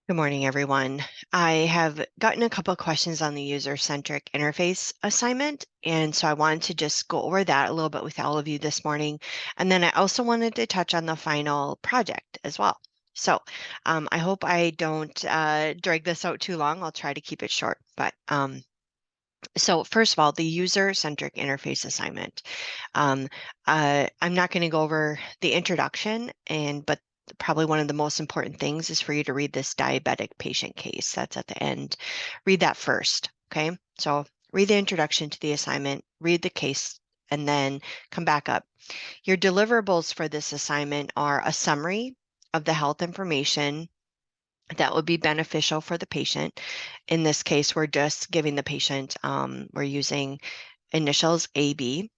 Good morning, everyone. I have gotten a couple of questions on the user-centric interface assignment, and so I wanted to just go over that a little bit with all of you this morning. And then I also wanted to touch on the final project as well. So I hope I don't drag this out too long. I'll try to keep it short. So first of all, the user-centric interface assignment. Um, I'm not going to go over the introduction, but probably one of the most important things is for you to read this diabetic patient case. That's at the end. Read that first, okay? So read the introduction to the assignment, read the case, and then come back up. Your deliverables for this assignment are a summary of the health information that would be beneficial for the patient. In this case, we're just giving the patient, we're using initials AB.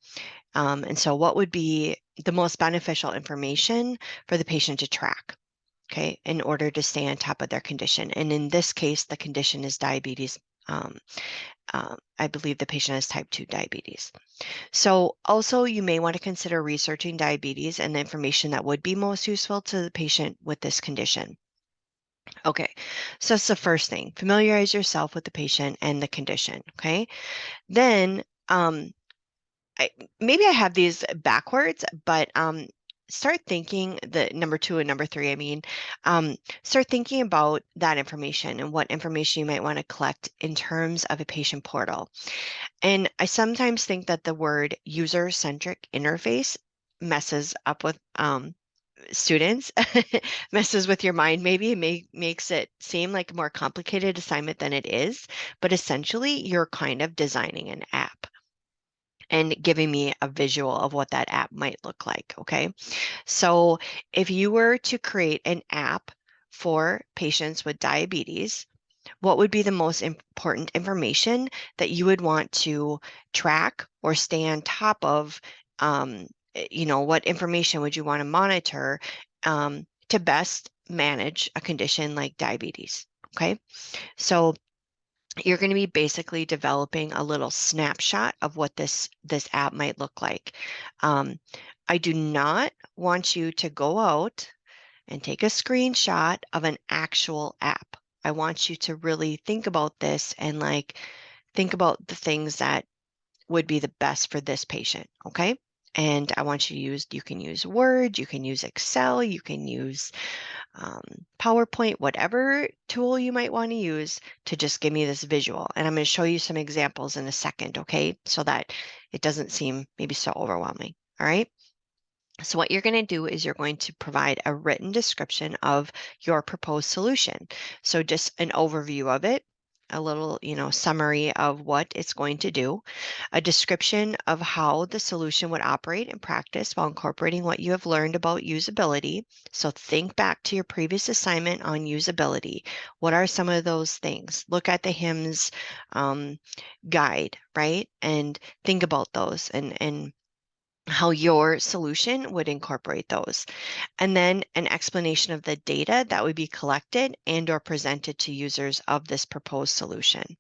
And so what would be the most beneficial information for the patient to track, okay, in order to stay on top of their condition? And in this case, the condition is diabetes. Um, I believe the patient has type 2 diabetes. So also you may want to consider researching diabetes and the information that would be most useful to the patient with this condition. Okay, so that's the first thing. Familiarize yourself with the patient and the condition, okay? Then I, maybe I have these backwards, but start thinking the number two and number three, start thinking about that information and what information you might want to collect in terms of a patient portal. And I sometimes think that the word user-centric interface messes up with students, messes with your mind maybe, makes it seem like a more complicated assignment than it is, but essentially you're kind of designing an app and giving me a visual of what that app might look like, okay? So if you were to create an app for patients with diabetes, what would be the most important information that you would want to track or stay on top of? What information would you want to monitor to best manage a condition like diabetes? Okay, so you're going to be basically developing a little snapshot of what this app might look like. Um, I do not want you to go out and take a screenshot of an actual app. I want you to really think about this and think about the things that would be the best for this patient, okay? And I want you can use Word, you can use Excel, you can use um, PowerPoint, whatever tool you might want to use to just give me this visual. And I'm going to show you some examples in a second, okay? So that it doesn't seem maybe so overwhelming, all right? So what you're going to do is you're going to provide a written description of your proposed solution. So just an overview of it, a little, summary of what it's going to do, a description of how the solution would operate in practice while incorporating what you have learned about usability. So think back to your previous assignment on usability. What are some of those things? Look at the HIMSS guide, right? And think about those and how your solution would incorporate those. And then an explanation of the data that would be collected and or presented to users of this proposed solution.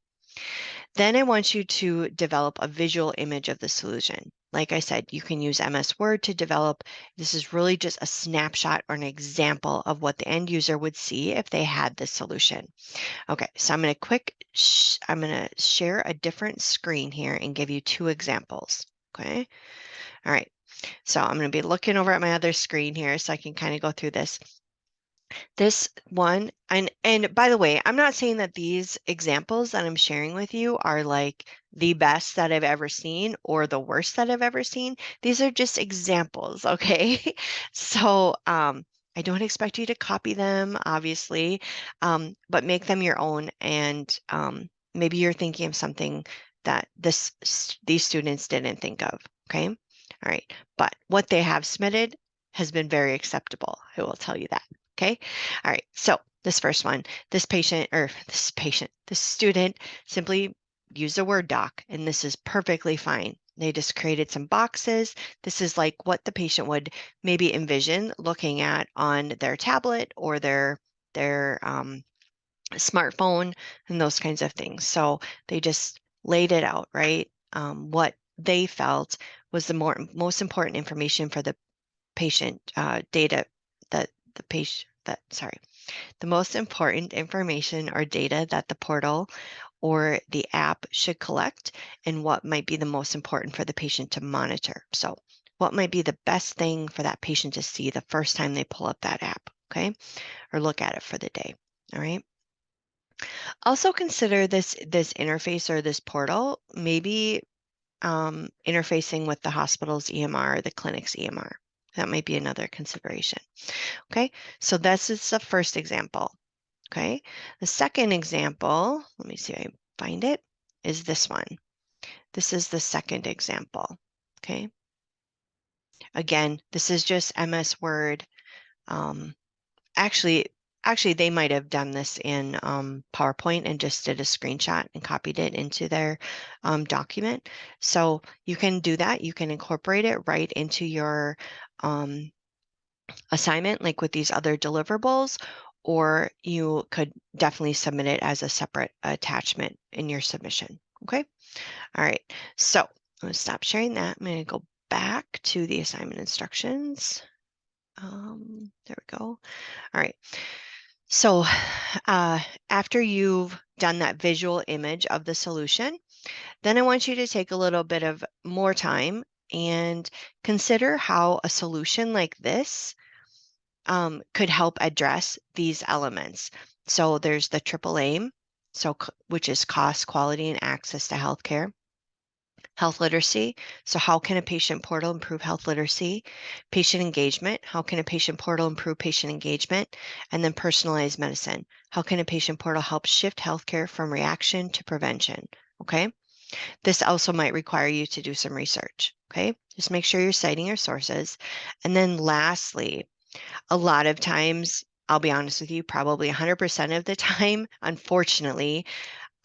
Then I want you to develop a visual image of the solution. Like I said, you can use MS Word to develop. This is really just a snapshot or an example of what the end user would see if they had this solution. Okay, so I'm going to share a different screen here and give you two examples. Okay, all right. So I'm going to be looking over at my other screen here so I can kind of go through this. This one, and by the way, I'm not saying that these examples that I'm sharing with you are like the best that I've ever seen or the worst that I've ever seen. These are just examples, okay? So I don't expect you to copy them, obviously, but make them your own. And maybe you're thinking of something that these students didn't think of, okay? All right, but what they have submitted has been very acceptable. I will tell you that. Okay. All right. So this first one, this student simply used a Word doc, and this is perfectly fine. They just created some boxes. This is like what the patient would maybe envision looking at on their tablet or their smartphone and those kinds of things. So they just laid it out, right? What they felt was the most important information for the patient data that the patient the most important information or data that the portal or the app should collect, and what might be the most important for the patient to monitor. So what might be the best thing for that patient to see the first time they pull up that app, okay, or look at it for the day. All right. Also consider this interface or this portal maybe interfacing with the hospital's EMR or the clinic's EMR. That might be another consideration. Okay, so this is the first example. Okay, the second example, let me see if I can find it, is this one. This is the second example. Okay, again, this is just MS Word. Um, actually, they might have done this in PowerPoint and just did a screenshot and copied it into their document. So you can do that. You can incorporate it right into your assignment, like with these other deliverables, or you could definitely submit it as a separate attachment in your submission. Okay. All right. So I'm going to stop sharing that. I'm going to go back to the assignment instructions. There we go. All right. So after you've done that visual image of the solution, then I want you to take a little bit of more time and consider how a solution like this could help address these elements. So there's the triple aim, which is cost, quality, and access to healthcare. Health literacy. So how can a patient portal improve health literacy? Patient engagement. How can a patient portal improve patient engagement? And then personalized medicine. How can a patient portal help shift healthcare from reaction to prevention? Okay. This also might require you to do some research. Okay. Just make sure you're citing your sources. And then lastly, a lot of times, I'll be honest with you, probably 100% of the time, unfortunately,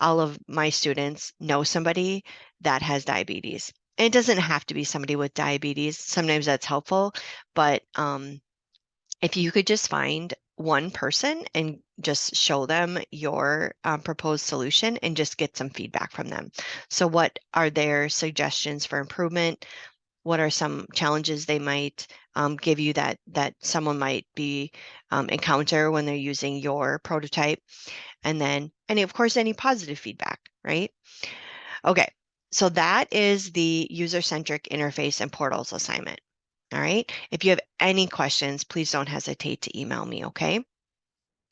all of my students know somebody that has diabetes. And it doesn't have to be somebody with diabetes. Sometimes that's helpful, but if you could just find one person and just show them your proposed solution and just get some feedback from them. So what are their suggestions for improvement? What are some challenges they might give you that someone might be encounter when they're using your prototype? And then, and of course, any positive feedback, right? Okay, so that is the user-centric interface and portals assignment. All right, if you have any questions, please don't hesitate to email me, okay?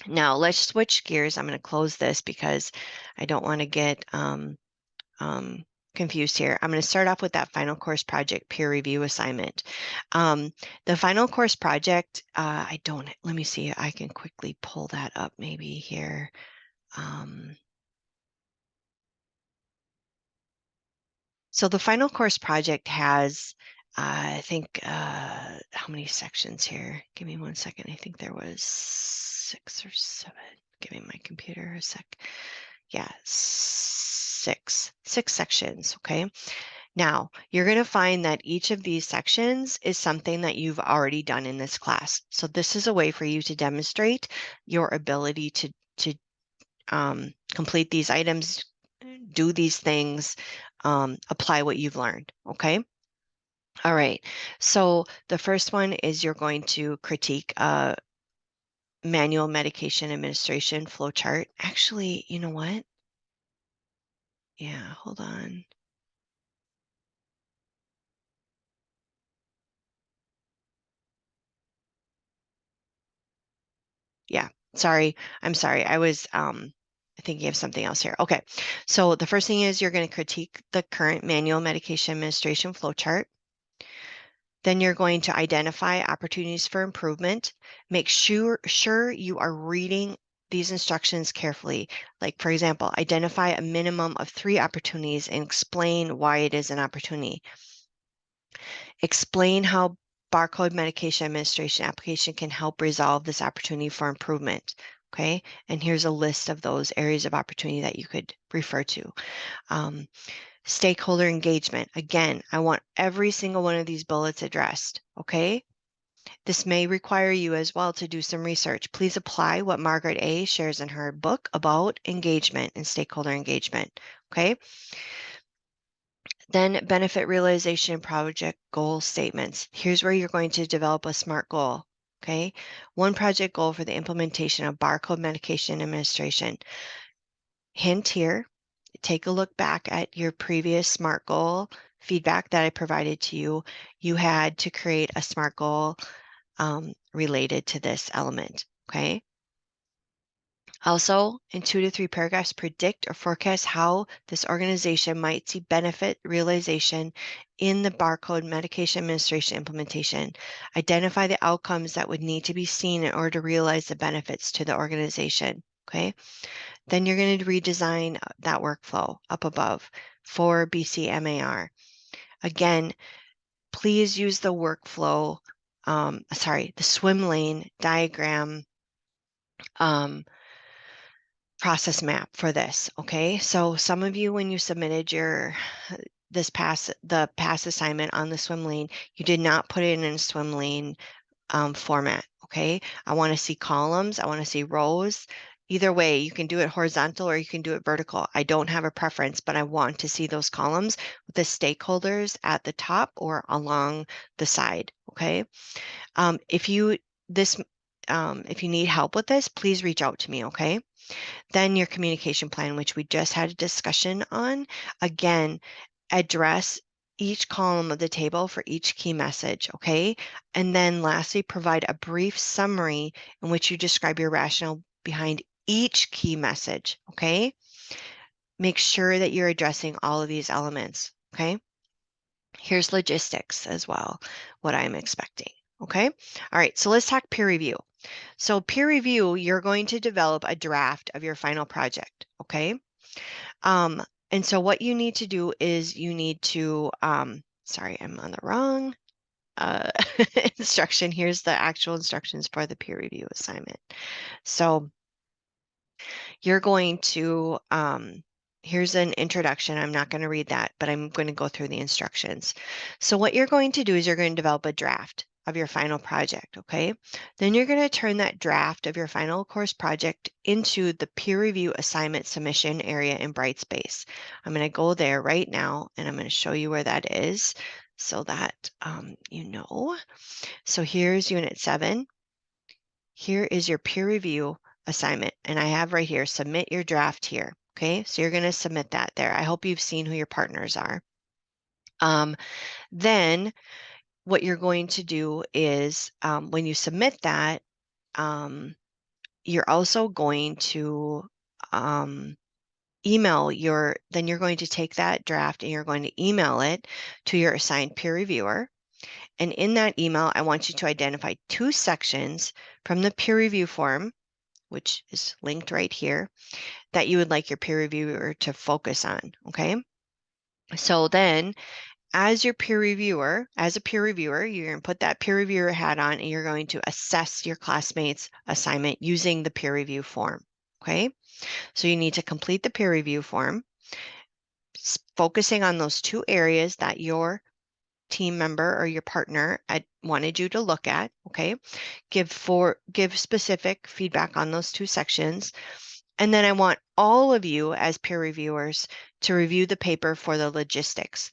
Now let's switch gears. I'm going to close this because I don't want to get confused here. I'm going to start off with that final course project peer review assignment. The final course project, let me see, I can quickly pull that up maybe here. So the final course project has, I think, how many sections here? Give me 1 second. I think there was 6 or 7. Give me my computer a sec. Yeah, six sections, okay? Now, you're going to find that each of these sections is something that you've already done in this class. So this is a way for you to demonstrate your ability to complete these items, do these things, apply what you've learned, okay? All right, so the first one is you're going to critique a manual medication administration flowchart. Actually, you know what? Yeah, hold on. Yeah, sorry. I'm sorry. I was thinking of something else here. Okay, so the first thing is you're going to critique the current manual medication administration flowchart. Then you're going to identify opportunities for improvement. Make sure you are reading these instructions carefully. Like, for example, identify a minimum of 3 opportunities and explain why it is an opportunity. Explain how barcode medication administration application can help resolve this opportunity for improvement. Okay, and here's a list of those areas of opportunity that you could refer to. Stakeholder engagement. Again, I want every single one of these bullets addressed, okay? This may require you as well to do some research. Please apply what Margaret A. shares in her book about engagement and stakeholder engagement, okay? Then benefit realization project goal statements. Here's where you're going to develop a SMART goal, Okay. One project goal for the implementation of barcode medication administration. Hint here, take a look back at your previous SMART goal feedback that I provided to you. You had to create a SMART goal related to this element, okay? Also, in 2 to 3 paragraphs, predict or forecast how this organization might see benefit realization in the barcode medication administration implementation. Identify the outcomes that would need to be seen in order to realize the benefits to the organization, okay? Then you're going to redesign that workflow up above for BCMAR. Again, please use the workflow, the swim lane diagram process map for this, okay? So some of you, when you submitted the pass assignment on the swim lane, you did not put it in a swim lane format, okay? I want to see columns, I want to see rows. Either way, you can do it horizontal or you can do it vertical. I don't have a preference, but I want to see those columns with the stakeholders at the top or along the side, okay? If you need help with this, please reach out to me, okay? Then your communication plan, which we just had a discussion on. Again, address each column of the table for each key message, okay? And then lastly, provide a brief summary in which you describe your rationale behind each key message, okay? Make sure that you're addressing all of these elements, okay? Here's logistics as well, what I'm expecting, okay? All right, so let's talk peer review. So peer review, you're going to develop a draft of your final project, okay? And so what you need to do is you need to, sorry, I'm on the wrong instruction. Here's the actual instructions for the peer review assignment. So you're going to, here's an introduction. I'm not going to read that, but I'm going to go through the instructions. So what you're going to do is you're going to develop a draft of your final project, okay? Then you're going to turn that draft of your final course project into the peer review assignment submission area in Brightspace. I'm going to go there right now, and I'm going to show you where that is so that you know. So here's Unit 7. Here is your peer review assignment, and I have right here, submit your draft here. Okay, so you're going to submit that there. I hope you've seen who your partners are. Then what you're going to do is when you submit that, you're also going to then you're going to take that draft and you're going to email it to your assigned peer reviewer. And in that email, I want you to identify 2 sections from the peer review form, which is linked right here, that you would like your peer reviewer to focus on, okay? So then, as a peer reviewer, you're going to put that peer reviewer hat on and you're going to assess your classmates' assignment using the peer review form, okay? So you need to complete the peer review form, focusing on those 2 areas that your team member or your partner wanted you to look at, okay? Give specific feedback on those 2 sections. And then I want all of you as peer reviewers to review the paper for the logistics.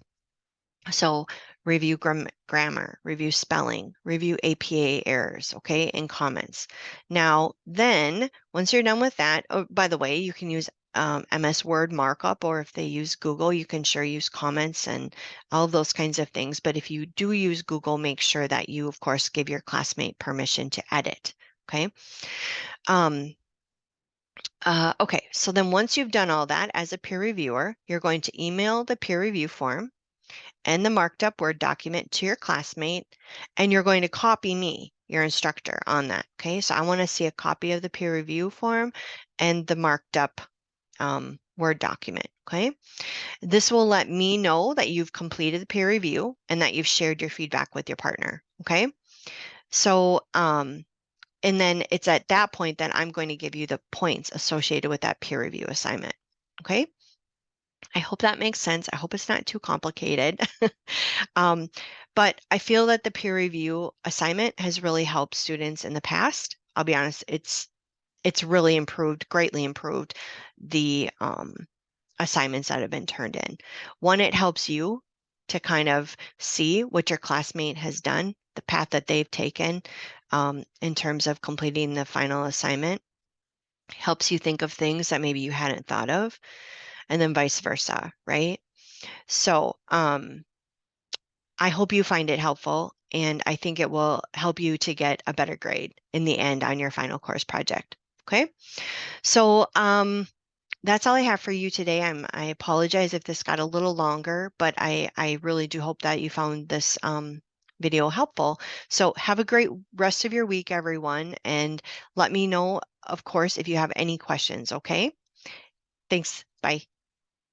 So review grammar, review spelling, review APA errors, okay, and comments. Now, then, once you're done with that, oh, by the way, you can use MS Word markup, or if they use Google, you can sure use comments and all of those kinds of things. But if you do use Google, make sure that you, of course, give your classmate permission to edit, okay? Okay, so then once you've done all that as a peer reviewer, you're going to email the peer review form and the marked up Word document to your classmate, and you're going to copy me, your instructor, on that, okay? So I want to see a copy of the peer review form and the marked up Word document, okay? This will let me know that you've completed the peer review and that you've shared your feedback with your partner, okay? So, and then it's at that point that I'm going to give you the points associated with that peer review assignment, okay? I hope that makes sense. I hope it's not too complicated. But I feel that the peer review assignment has really helped students in the past. I'll be honest, it's really improved, greatly improved the assignments that have been turned in. One, it helps you to kind of see what your classmate has done, the path that they've taken. in terms of completing the final assignment. Helps you think of things that maybe you hadn't thought of, and then vice versa, right? So I hope you find it helpful, and I think it will help you to get a better grade in the end on your final course project. Okay, so that's all I have for you today. I apologize if this got a little longer, but I really do hope that you found this video helpful. So have a great rest of your week, everyone, and let me know, of course, if you have any questions, okay? Thanks. Bye.